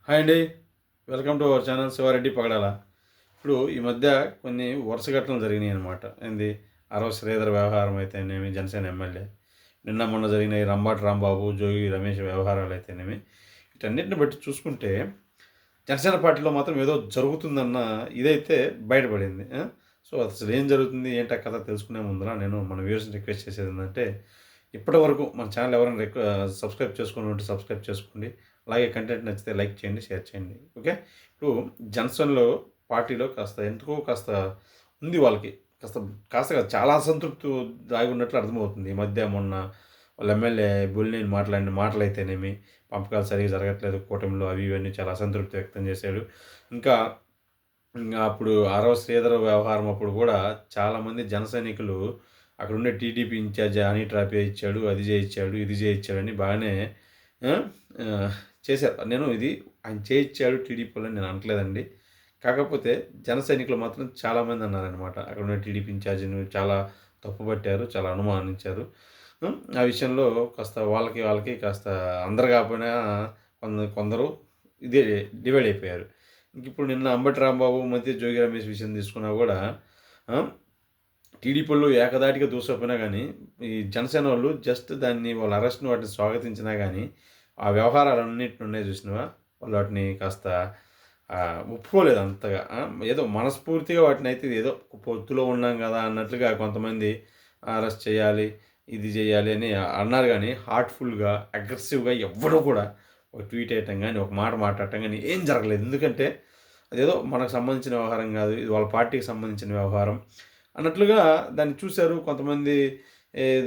Hi అండి. Welcome to our channel Siva Reddy Pagadala. ఇప్పుడు ఈ మధ్య కొన్ని వరుస ఘటనలు జరిగినాయి అనమాట. ఏంది శ్రీధర్ వ్యవహారం అయితేనేమి, జనసేన ఎమ్మెల్యే, నిన్న మొన్న జరిగిన రంబాటి రాంబాబు, జోగి రమేష్ వ్యవహారాలు అయితేనేమి, వీటన్నిటిని బట్టి చూసుకుంటే జనసేన పార్టీలో మాత్రం ఏదో జరుగుతుందన్న ఇదైతే బయటపడింది. సో అసలు ఏం జరుగుతుంది ఏంటి ఆ కథ తెలుసుకునే ముందర నేను మన వ్యూవర్స్ని రిక్వెస్ట్ చేసేది ఏంటంటే, ఇప్పటి వరకు మన ఛానల్ ఎవరైనా సబ్స్క్రైబ్ చేసుకుని ఉంటే సబ్స్క్రైబ్ చేసుకోండి. అలాగే కంటెంట్ నచ్చితే లైక్ చేయండి, షేర్ చేయండి. ఓకే. ఇప్పుడు జనసేనలో పార్టీలో కాస్త ఎందుకో కాస్త ఉంది వాళ్ళకి, కాస్త కాస్త కాదు, చాలా అసంతృప్తి దాగి ఉన్నట్లు అర్థమవుతుంది. ఈ మధ్య మొన్న వాళ్ళ ఎమ్మెల్యే బొలినేని మాట్లాడిన మాటలైతేనేమి, పంపకాలు సరిగ్గా జరగట్లేదు కూటమిలో, అవి ఇవన్నీ చాలా అసంతృప్తి వ్యక్తం చేశాడు. ఇంకా అప్పుడు శ్రీధర్ వ్యవహారం అప్పుడు కూడా చాలామంది జన సైనికులు అక్కడ ఉండే టీడీపీ ఇన్ఛార్జ్ హనీ ట్రాపే ఇచ్చాడు, అది చేయించాడు, ఇది చేయించాడని బాగానే చేశారు. నేను ఇది ఆయన చేయించాడు టీడీపీలో నేను అనట్లేదండి. కాకపోతే జన సైనికులు మాత్రం చాలామంది అన్నారనమాట. అక్కడ ఉన్న టీడీపీ ఇన్ఛార్జిని చాలా తప్పుపట్టారు, చాలా అనుమానించారు. ఆ విషయంలో కాస్త వాళ్ళకి కాస్త అందరు కాకపోయినా కొందరు ఇదే డివైడ్ అయిపోయారు. ఇంక ఇప్పుడు నిన్న అంబటి రాంబాబు మధ్య జోగి రమేష్ విషయం తీసుకున్నా కూడా టీడీపీలో ఏకదాటిగా దూసపోయినా కానీ ఈ జనసేన వాళ్ళు జస్ట్ దాన్ని వాళ్ళ అరెస్ట్ని వాటిని స్వాగతించినా కానీ ఆ వ్యవహారాలన్నింటిని ఉన్నాయి చూసినవా, వాళ్ళు వాటిని కాస్త ఒప్పుకోలేదు అంతగా. ఏదో మనస్ఫూర్తిగా వాటిని అయితే ఏదో పొత్తులో ఉన్నాం కదా అన్నట్లుగా కొంతమంది అరెస్ట్ చేయాలి, ఇది చేయాలి అని అన్నారు. కానీ హార్ట్ఫుల్గా అగ్రెసివ్గా ఎవ్వడూ కూడా ఒక ట్వీట్ వేయటం కానీ ఒక మాట మాట్లాడటం కానీ ఏం జరగలేదు. ఎందుకంటే అదేదో మనకు సంబంధించిన వ్యవహారం కాదు, ఇది వాళ్ళ పార్టీకి సంబంధించిన వ్యవహారం అన్నట్లుగా దాన్ని చూశారు. కొంతమంది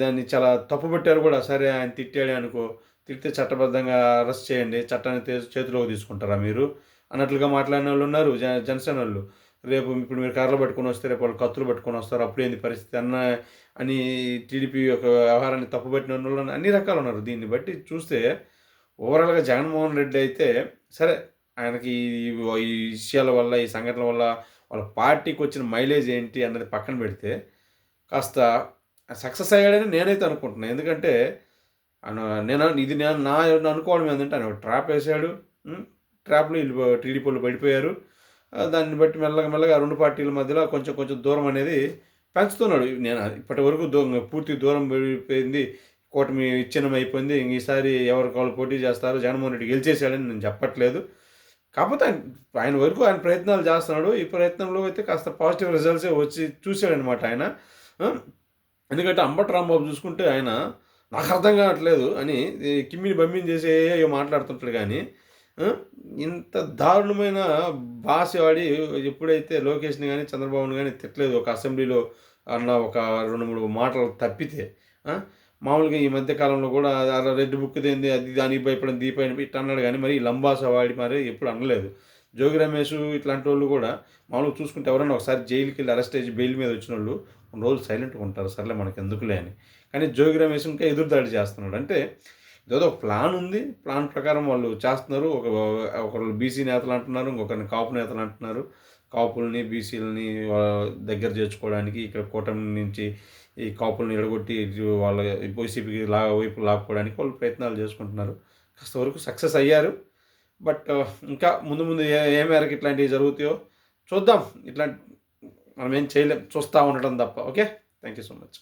దాన్ని చాలా తప్పుపట్టారు కూడా. సరే ఆయన తిట్టాడే అనుకో, తిడితే చట్టబద్ధంగా అరెస్ట్ చేయండి, చట్టాన్ని చేతిలోకి తీసుకుంటారా మీరు అన్నట్లుగా మాట్లాడిన వాళ్ళు ఉన్నారు జనసేన వాళ్ళు. రేపు ఇప్పుడు మీరు కర్రలు పట్టుకొని వస్తే రేపు వాళ్ళు కత్తులు పట్టుకొని వస్తారు, అప్పుడేంది పరిస్థితి అని టీడీపీ యొక్క వ్యవహారాన్ని తప్పుపట్టిన వాళ్ళు అన్ని రకాలు ఉన్నారు. దీన్ని బట్టి చూస్తే ఓవరాల్గా జగన్మోహన్ రెడ్డి అయితే సరే, ఆయనకి ఈ విషయాల వల్ల, ఈ సంఘటనల వల్ల వాళ్ళ పార్టీకి వచ్చిన మైలేజ్ ఏంటి అన్నది పక్కన పెడితే కాస్త సక్సెస్ అయ్యాడని నేనైతే అనుకుంటున్నాను. ఎందుకంటే నేను అనుకోవడం ఏంటంటే ఆయన ఒక ట్రాప్ వేసాడు, ట్రాప్లో వీళ్ళు టీడీపీలో పడిపోయారు. దాన్ని బట్టి మెల్లగా రెండు పార్టీల మధ్యలో కొంచెం దూరం అనేది పెంచుతున్నాడు. నేను ఇప్పటి వరకు పూర్తి దూరం పడిపోయింది, కూటమి విచ్ఛిన్నం అయిపోయింది, ఈసారి ఎవరికి వాళ్ళు పోటీ చేస్తారు, జగన్మోహన్ రెడ్డి గెలిచేసాడని నేను చెప్పట్లేదు. కాకపోతే ఆయన వరకు ఆయన ప్రయత్నాలు చేస్తున్నాడు. ఈ ప్రయత్నంలో అయితే కాస్త పాజిటివ్ రిజల్ట్సే వచ్చి చూశాడనమాట ఆయన. ఎందుకంటే అంబటి రాంబాబు చూసుకుంటే ఆయన నాకు అర్థం కావట్లేదు అని కిమ్మిని బమ్మిని చేసి ఏయో మాట్లాడుతుంటాడు. కానీ ఇంత దారుణమైన భాష వాడి ఎప్పుడైతే లోకేష్ని కానీ చంద్రబాబుని కానీ తిట్టలేదు ఒక అసెంబ్లీలో అన్న ఒక 2-3 మాటలు తప్పితే. మామూలుగా ఈ మధ్య కాలంలో కూడా రెడ్ బుక్ దేంది, అది దానికి భయపడిన దీపైన ఇట్లా అన్నాడు. కానీ మరి లంబాస వాడి మరి ఎప్పుడు అనలేదు. జోగి రమేష్ ఇట్లాంటి వాళ్ళు కూడా మామూలుగా చూసుకుంటే ఎవరైనా ఒకసారి జైలుకి వెళ్ళి అరెస్ట్ అయ్యి బెయిల్ మీద వచ్చిన వాళ్ళు కొన్ని రోజులు సైలెంట్గా ఉంటారు, సర్లే మనకు ఎందుకులే అని. కానీ జోగి రమేష్ ఇంకా ఎదురుదాడి చేస్తున్నాడు. అంటే ఏదో ఒక ప్లాన్ ఉంది, ప్లాన్ ప్రకారం వాళ్ళు చేస్తున్నారు. ఒకరు బీసీ నేతలు అంటున్నారు, ఇంకొకరిని కాపు నేతలు అంటున్నారు. కాపుల్ని బీసీలని దగ్గర చేర్చుకోవడానికి ఇక్కడ కూటమి నుంచి ఈ కాపుల్ని ఎడగొట్టి వాళ్ళ వైసీపీకి వైపు లాక్కోవడానికి వాళ్ళు ప్రయత్నాలు చేసుకుంటున్నారు. కాస్త వరకు సక్సెస్ అయ్యారు. బట్ ఇంకా ముందు ఏ మేరకు ఇట్లాంటివి జరుగుతాయో చూద్దాం. ఇట్లాంటి మనం ఏం చేయలేం, చూస్తూ ఉండటం తప్ప. Okay, thank you so much.